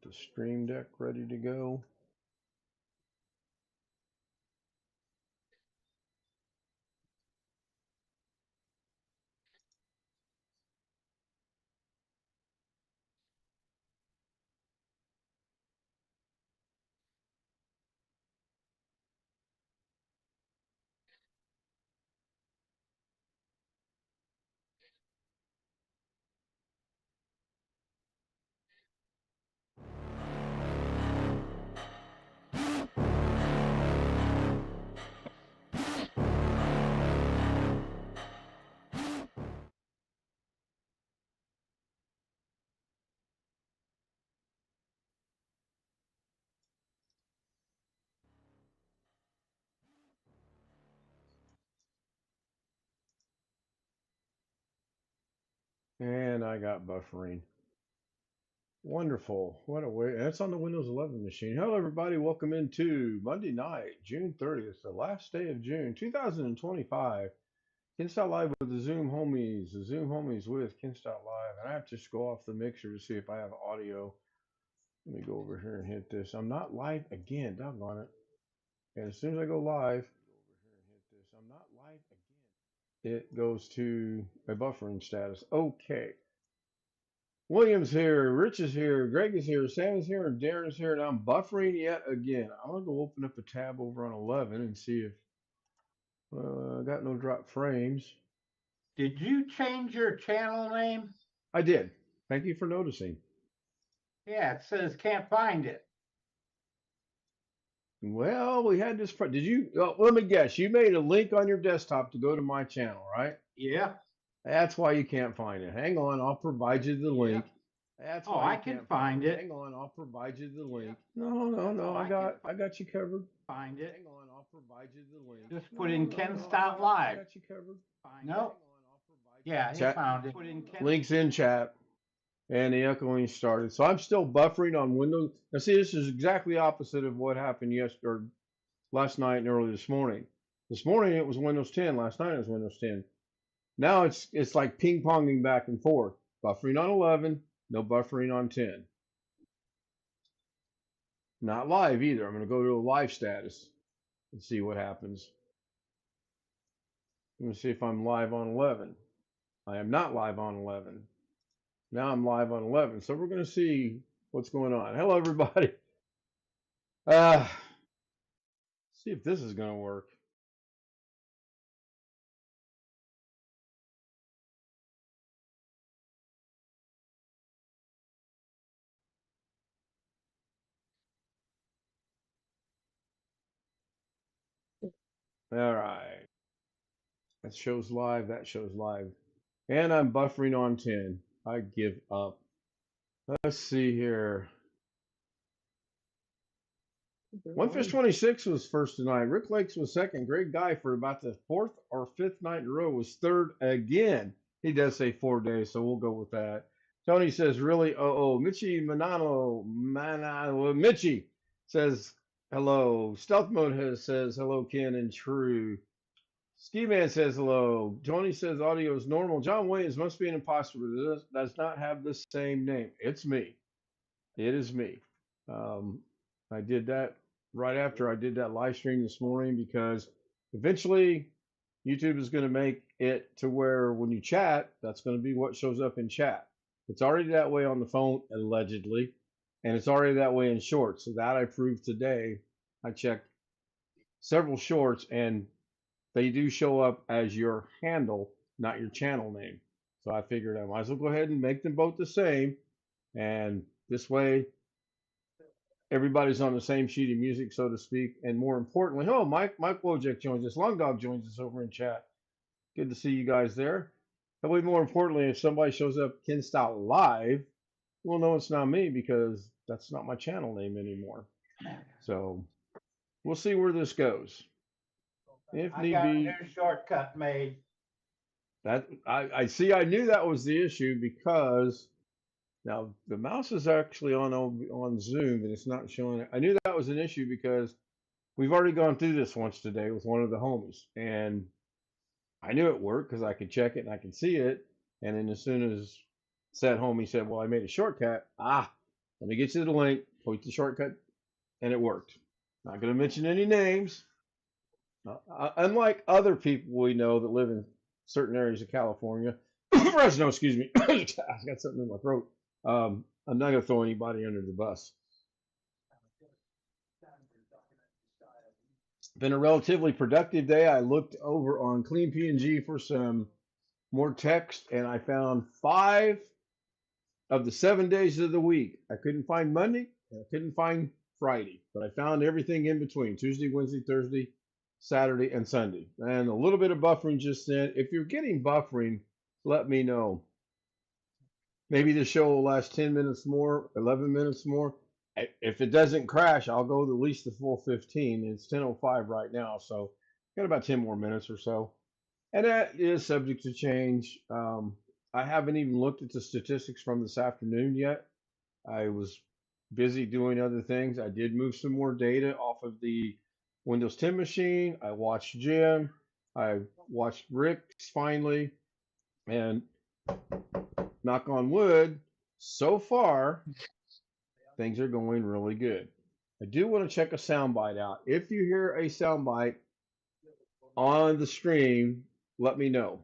the stream deck ready to go. And I got buffering. Wonderful. What a way. That's on the Windows 11 machine. Hello, everybody. Welcome into Monday night, June 30th, the last day of June, 2025. Kinstyle Live with the Zoom homies. The Zoom homies with Kinstyle Live. And I have to just go off the mixer to see if I have audio. Let me go over here and hit this. I'm not live again. Doggone it. And as soon as I go live, I'm not live again. It goes to a buffering status. Okay. William's here, Rich is here, Greg is here, Sam is here, and Darren is here, and I'm buffering yet again. I'm gonna go open up a tab over on 11 and see if I got no drop frames. Did you change your channel name? I did. Thank you for noticing. Yeah, it says can't find it. Well, we had this. Did you? Let me guess. You made a link on your desktop to go to my channel, right? Yeah. That's why you can't find it. Hang on, I'll provide you the link. That's Oh, why I you can can't find it. Hang on, I'll provide you the link. No, I got you covered. Find it. Hang on, I'll provide you the link. Just put in Ken I Stout Live. got you covered. No. Yeah, he Chat. found it. Put in Ken. Links in chat. And the echoing started. So I'm still buffering on Windows. Now see, this is exactly opposite of what happened yesterday, or last night and early this morning. This morning it was Windows 10. Last night it was Windows 10. Now it's like ping ponging back and forth. Buffering on 11, no buffering on 10. Not live either. I'm going to go to a live status and see what happens. Let me see if I'm live on 11. I am not live on 11. Now I'm live on 11. So we're going to see what's going on. Hello, everybody. See if this is going to work. All right. That shows live. That shows live. And I'm buffering on 10. I give up. Let's see here. One Fish 26 was first tonight. Rick Lakes was second. Greg Guy for about the fourth or fifth night in a row was third again. He does say 4 days, so we'll go with that. Tony says, really? Oh. Michi Michi says, hello. Stealth Mode says, hello, Ken and True. Ski Man says, hello. Tony says, audio is normal. John Williams must be an imposter, but does not have the same name. It's me. It is me. I did that right after I did that live stream this morning because eventually YouTube is going to make it to where when you chat, that's going to be what shows up in chat. It's already that way on the phone, allegedly, and it's already that way in shorts. So that I proved today. I checked several shorts and they do show up as your handle, not your channel name. So I figured I might as well go ahead and make them both the same. And this way, everybody's on the same sheet of music, so to speak. And more importantly, oh, Mike Wojak joins us. Long Dog joins us over in chat. Good to see you guys there. But way more importantly, if somebody shows up Ken Stout Live, we'll know it's not me because that's not my channel name anymore. So we'll see where this goes. If I need got be, a new shortcut made. that I see. I knew that was the issue because now the mouse is actually on Zoom and it's not showing it. I knew that was an issue because we've already gone through this once today with one of the homies, and I knew it worked because I could check it and I could see it. And then as soon as said homie said, "Well, I made a shortcut," Let me get you the link, point the shortcut, and it worked. Not going to mention any names. Unlike other people we know that live in certain areas of California, Fresno, excuse me, I got something in my throat. I'm not going to throw anybody under the bus. Been a relatively productive day. I looked over on Clean P&G for some more text, and I found 5 of the 7 days of the week. I couldn't find Monday, and I couldn't find Friday, but I found everything in between: Tuesday, Wednesday, Thursday, Saturday, and Sunday. And a little bit of buffering just then. If you're getting buffering, let me know. Maybe the show will last 10 minutes more, 11 minutes more. If it doesn't crash, I'll go at least the full 15. It's 10:05 right now, so got about 10 more minutes or so. And that is subject to change. I haven't even looked at the statistics from this afternoon yet. I was busy doing other things. I did move some more data off of the Windows 10 machine. I watched Jim. I watched Rick finally. And knock on wood, so far, things are going really good. I do want to check a soundbite out. If you hear a soundbite on the stream, let me know.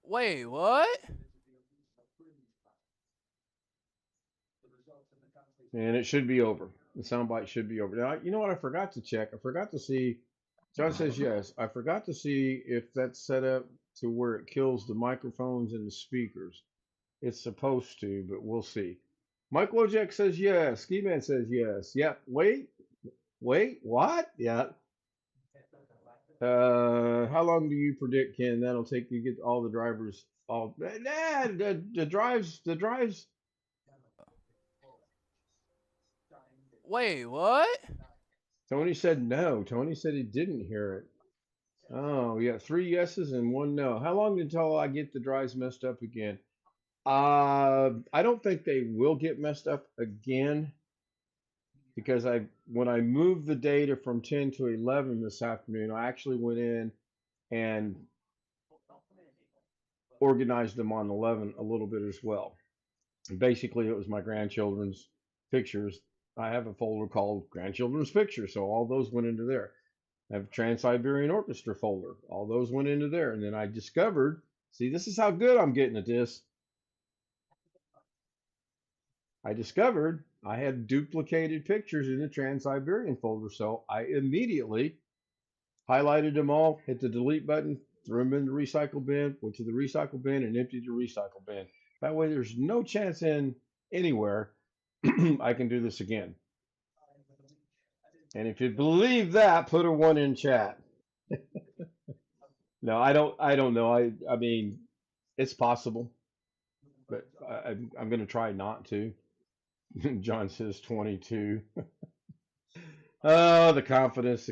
Wait, what? And it should be over. The soundbite should be over. Now, you know what I forgot to check? I forgot to see. John says yes. I forgot to see if that's set up to where it kills the microphones and the speakers. It's supposed to, but we'll see. Mike Wojak says yes. Ski Man says yes. Yep. Wait. What? Yeah. How long do you predict, Ken? That'll take you to get all the drivers. All nah. The drives. The drives. Wait, what? Tony said no. Tony said he didn't hear it. Oh, yeah, 3 yeses and 1 no. How long until I get the drives messed up again? I don't think they will get messed up again because when I moved the data from 10 to 11 this afternoon, I actually went in and organized them on 11 a little bit as well. And basically, it was my grandchildren's pictures. I have a folder called Grandchildren's Pictures, so all those went into there. I have a Trans-Siberian Orchestra folder. All those went into there. And then I discovered, see, this is how good I'm getting at this. I discovered I had duplicated pictures in the Trans-Siberian folder. So I immediately highlighted them all, hit the delete button, threw them in the recycle bin, went to the recycle bin, and emptied the recycle bin. That way there's no chance in anywhere I can do this again. And if you believe that, put a 1 in chat. No, I don't know. I mean, it's possible, but I'm going to try not to. John says 22. Oh, the confidence.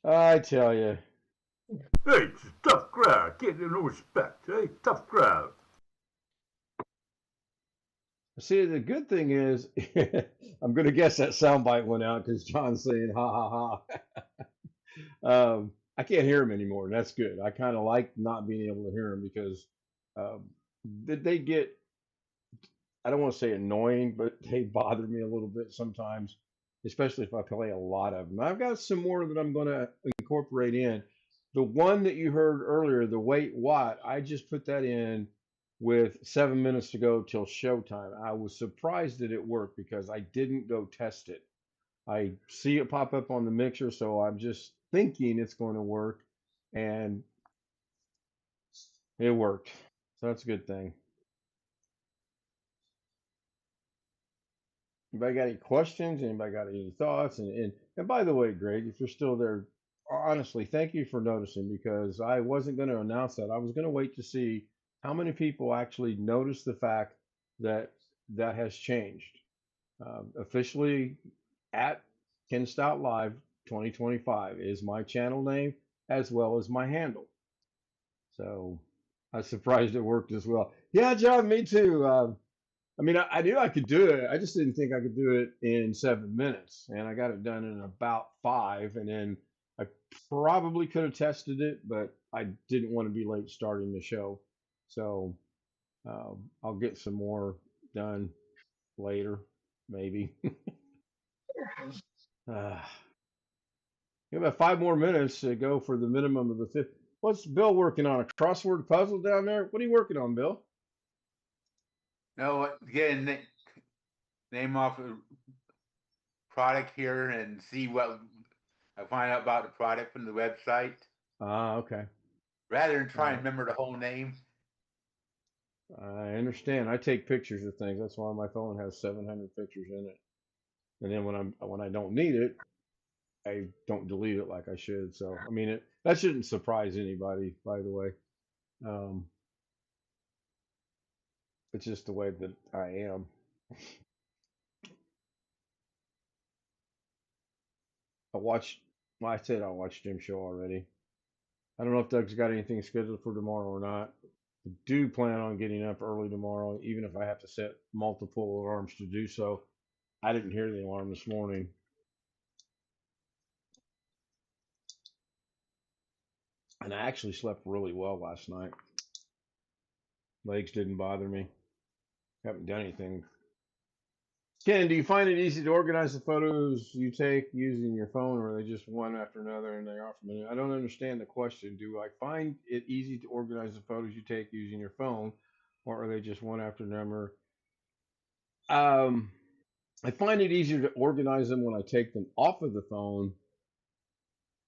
I tell you. Hey, it's a tough crowd. Getting no respect. Hey, tough crowd. See, the good thing is, I'm going to guess that soundbite went out because John's saying ha ha ha. I can't hear him anymore, and that's good. I kind of like not being able to hear him because um, they get, I don't want to say annoying, but they bother me a little bit sometimes, especially if I play a lot of them. I've got some more that I'm going to incorporate in. The one that you heard earlier, the Wait What, I just put that in with 7 minutes to go till showtime. I was surprised that it worked because I didn't go test it. I see it pop up on the mixer, so I'm just thinking it's going to work, and it worked. So that's a good thing. Anybody got any questions? Anybody got any thoughts? And by the way, Greg, if you're still there, honestly, thank you for noticing because I wasn't going to announce that. I was going to wait to see how many people actually noticed the fact that that has changed. Officially at Ken Stout Live 2025 is my channel name as well as my handle. So I was surprised it worked as well. Yeah, John, me too. I mean, I knew I could do it. I just didn't think I could do it in 7 minutes. And I got it done in about 5. And then I probably could have tested it, but I didn't want to be late starting the show. So I'll get some more done later, maybe. uh, we have about 5 more minutes to go for the minimum of the fifth. What's Bill working on? A crossword puzzle down there? What are you working on, Bill? No, get a name off a product here and see what I find out about the product from the website, Ah, okay. rather than try and Alright. remember the whole name. I understand. I take pictures of things. That's why my phone has 700 pictures in it. And then when I don't need it, I don't delete it like I should. So I mean, that shouldn't surprise anybody, by the way. Um, it's just the way that I am. I watched. Well, I said I watched Jim's show already. I don't know if Doug's got anything scheduled for tomorrow or not. I do plan on getting up early tomorrow, even if I have to set multiple alarms to do so. I didn't hear the alarm this morning. And I actually slept really well last night. Legs didn't bother me. Haven't done anything. Ken, do you find it easy to organize the photos you take using your phone, or are they just one after another and they are from a I don't understand the question. Do I find it easy to organize the photos you take using your phone, or are they just one after another? I find it easier to organize them when I take them off of the phone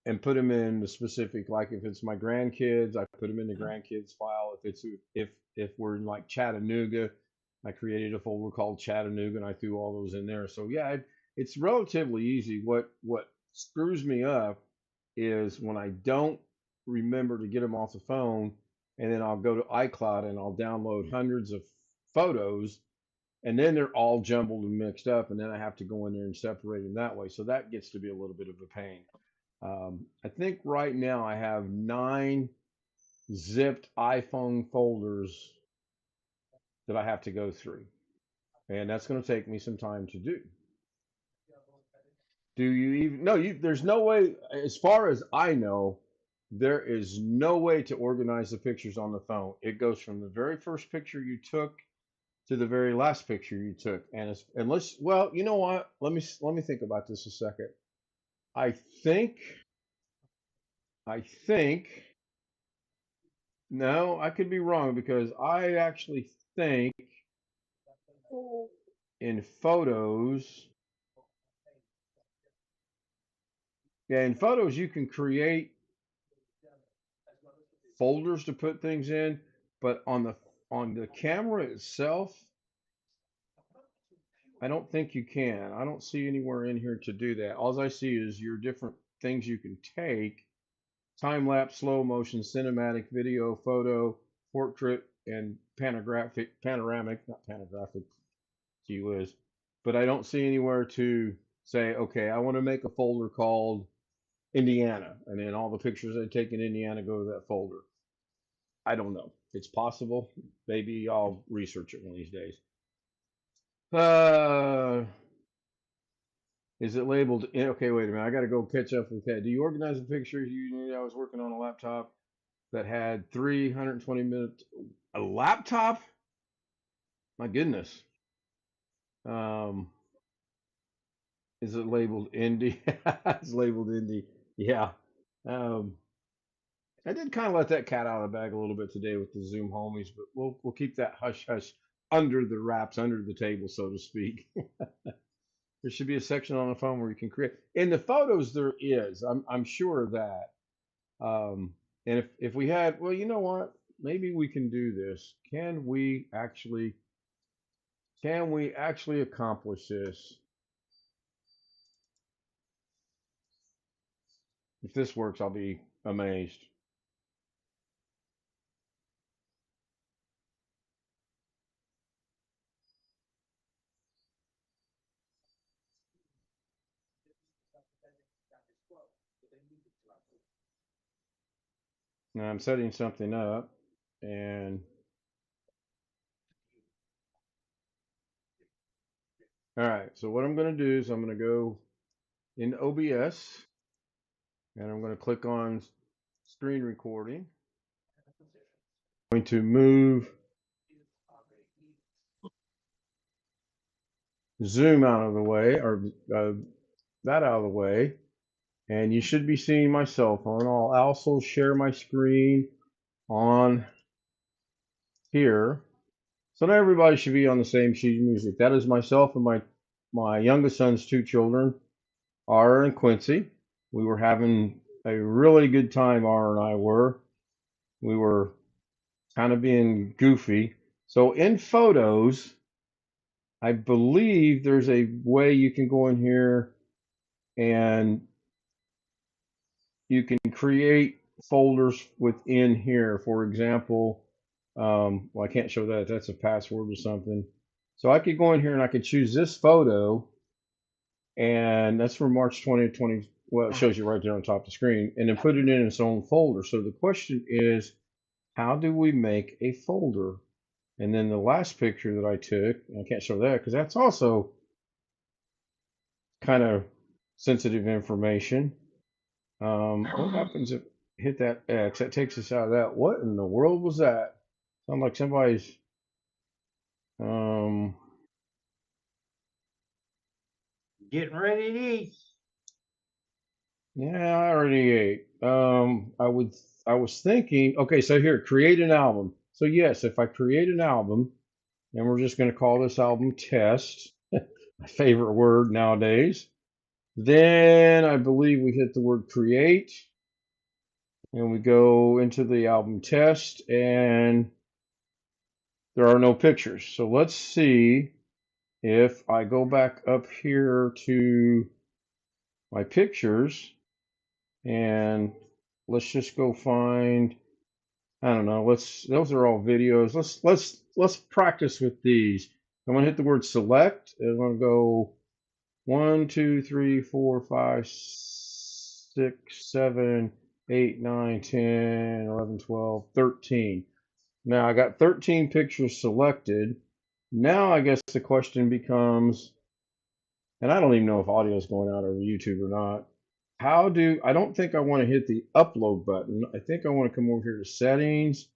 and put them in the specific, like if it's my grandkids, I put them in the grandkids file. If we're in like Chattanooga, I created a folder called Chattanooga and I threw all those in there. So yeah, it's relatively easy. What screws me up is when I don't remember to get them off the phone, and then I'll go to iCloud and I'll download hundreds of photos, and then they're all jumbled and mixed up, and then I have to go in there and separate them that way. So that gets to be a little bit of a pain. I think right now I have 9 zipped iPhone folders that I have to go through, and that's going to take me some time to do. Do you even? No, there's no way, as far as I know, there is no way to organize the pictures on the phone. It goes from the very first picture you took to the very last picture you took, and unless, well, you know what? Let me think about this a second. I think I think No, I could be wrong because I actually think in photos, yeah, in photos you can create folders to put things in, but on the camera itself, I don't think you can. I don't see anywhere in here to do that. All I see is your different things you can take: time lapse, slow motion, cinematic, video, photo, portrait, and panoramic, not panographic, gee whiz. But I don't see anywhere to say, okay, I want to make a folder called Indiana, and then all the pictures I take in Indiana go to that folder. I don't know. It's possible. Maybe I'll research it one of these days. Uh, is it labeled? Okay, wait a minute. I got to go catch up with that. Do you organize the pictures? You knew I was working on a laptop that had 320 minutes. A laptop? My goodness. Um, is it labeled indie? It's labeled indie. Yeah. Um, I did kind of let that cat out of the bag a little bit today with the Zoom homies, but we'll keep that hush hush under the wraps, under the table, so to speak. There should be a section on the phone where you can create. In the photos, there is. I'm sure of that. And if we had, well, you know what? Maybe we can do this. Can we actually accomplish this? If this works, I'll be amazed. Now I'm setting something up, and all right. So what I'm going to do is I'm going to go in OBS, And I'm going to click on screen recording. I'm going to move Zoom out of the way, or that out of the way. And you should be seeing my cell phone. I'll also share my screen on here. So now everybody should be on the same sheet of music. That is myself and my youngest son's two children, R and Quincy. We were having a really good time, R and I were. We were kind of being goofy. So in photos, I believe there's a way you can go in here and you can create folders within here. For example, well, I can't show that. That's a password or something. So I could go in here and I could choose this photo, and that's from March 2020. Well, it shows you right there on top of the screen, and then put it in its own folder. So the question is, how do we make a folder? And then the last picture that I took, I can't show that because that's also kind of sensitive information. What happens if I hit that X? That takes us out of that. What in the world was that? Sound like somebody's Getting ready to eat. yeah, I already ate. I was thinking, okay, so here, create an album. So yes, if I create an album, and we're just going to call this album Test, my favorite word nowadays. Then I believe we hit the word create, and we go into the album Test, and there are no pictures. So let's see if I go back up here to my pictures, and let's just go find, I don't know, those are all videos. Let's practice with these. I'm gonna hit the word select, and I'm gonna go 1, 2, 3, 4, 5, 6, 7, 8, 9, 10, 11, 12, 13. Now I got 13 pictures selected. Now I guess the question becomes, and I don't even know if audio is going out over YouTube or not. I don't think I want to hit the upload button. I think I want to come over here to settings,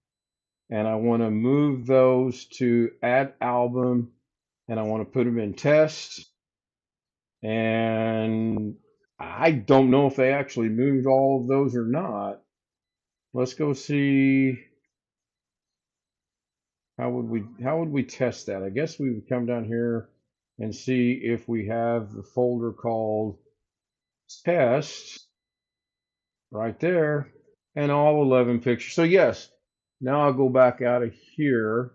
and I want to move those to add album, and I want to put them in test. And I don't know if they actually moved all of those or not. Let's go see. How would we test that? I guess we would come down here and see if we have the folder called test right there, and all 11 pictures. So yes, now I'll go back out of here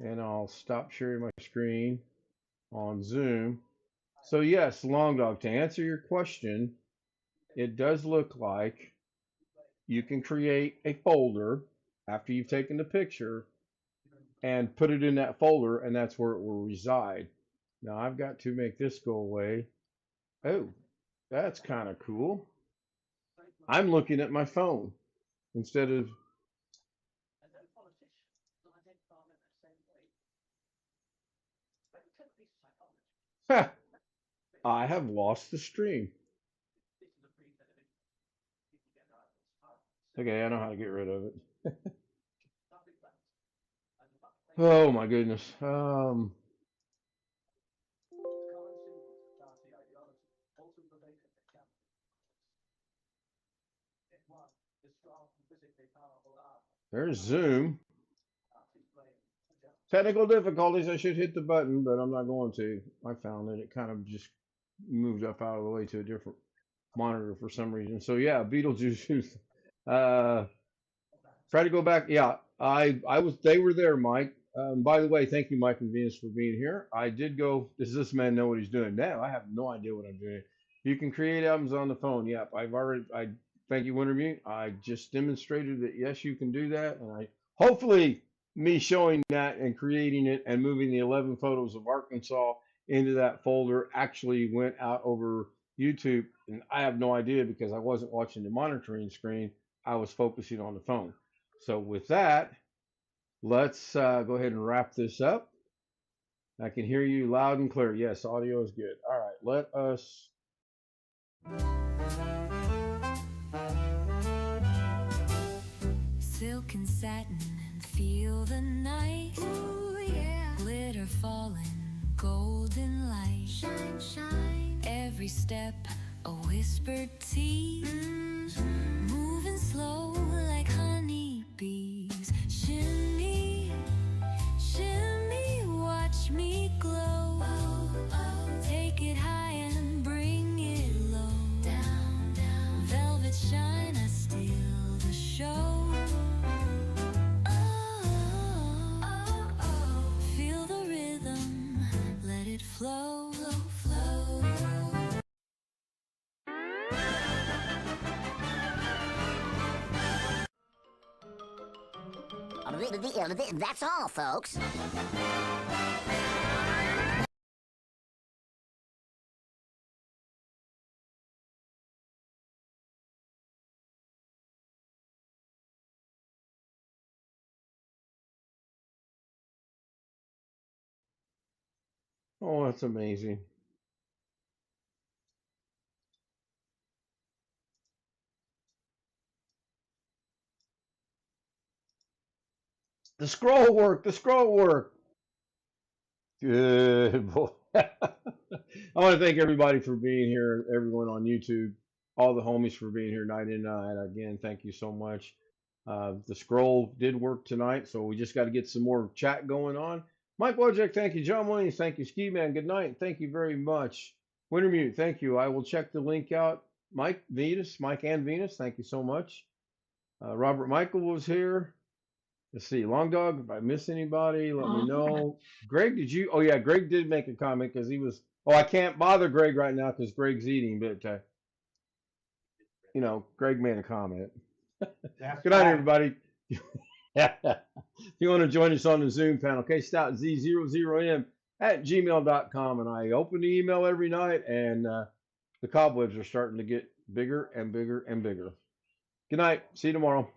and I'll stop sharing my screen on Zoom. So yes, Long Dog, to answer your question, it does look like you can create a folder after you've taken the picture and put it in that folder, and that's where it will reside. Now I've got to make this go away. Oh, that's kind of cool. I'm looking at my phone instead of. I have lost the stream. Okay, I know how to get rid of it. Oh my goodness. There's Zoom. Technical difficulties. I should hit the button, but I'm not going to. I found that it kind of just moved up out of the way to a different monitor for some reason. So yeah, Beetlejuice. Try to go back. Yeah, I was. They were there, Mike. By the way, thank you, Mike and Venus, for being here. I did go. Does this man know what he's doing? No, I have no idea what I'm doing. You can create albums on the phone. Yep, I've already. I thank you, Wintermute. I just demonstrated that yes, you can do that, and I hopefully me showing that and creating it and moving the 11 photos of Arkansas into that folder actually went out over YouTube, and I have no idea because I wasn't watching the monitoring screen. I was focusing on the phone. So with that, let's go ahead and wrap this up. I can hear you loud and clear. Yes, audio is good. All right, let us Silk and satin and feel the night. Ooh, yeah. Glitter falling, golden light. Shine, shine. Every step a whispered tease. Moving slow like honeybees. Shimmy, shimmy, watch me glow. Take it high and bring it low. Down, down. Velvet shine, I steal the show. Feel the rhythm, let it flow, flow. That's all, folks. Oh, that's amazing. The scroll worked. The scroll worked. Good boy. I want to thank everybody for being here, everyone on YouTube, all the homies for being here night in, night out. Again, thank you so much. The scroll did work tonight, so we just got to get some more chat going on. Mike Wojcik, thank you. John Williams, thank you. Ski Man, good night. Thank you very much. Wintermute, thank you. I will check the link out. Mike and Venus, thank you so much. Robert Michael was here. Let's see, Long Dog, if I miss anybody, let me know. Greg, did you? Oh, yeah, Greg did make a comment because he was. Oh, I can't bother Greg right now because Greg's eating, but, Greg made a comment. That's Good night, right. everybody. If you want to join us on the Zoom panel, kstoutz00m@gmail.com. And I open the email every night, and the cobwebs are starting to get bigger and bigger and bigger. Good night. See you tomorrow.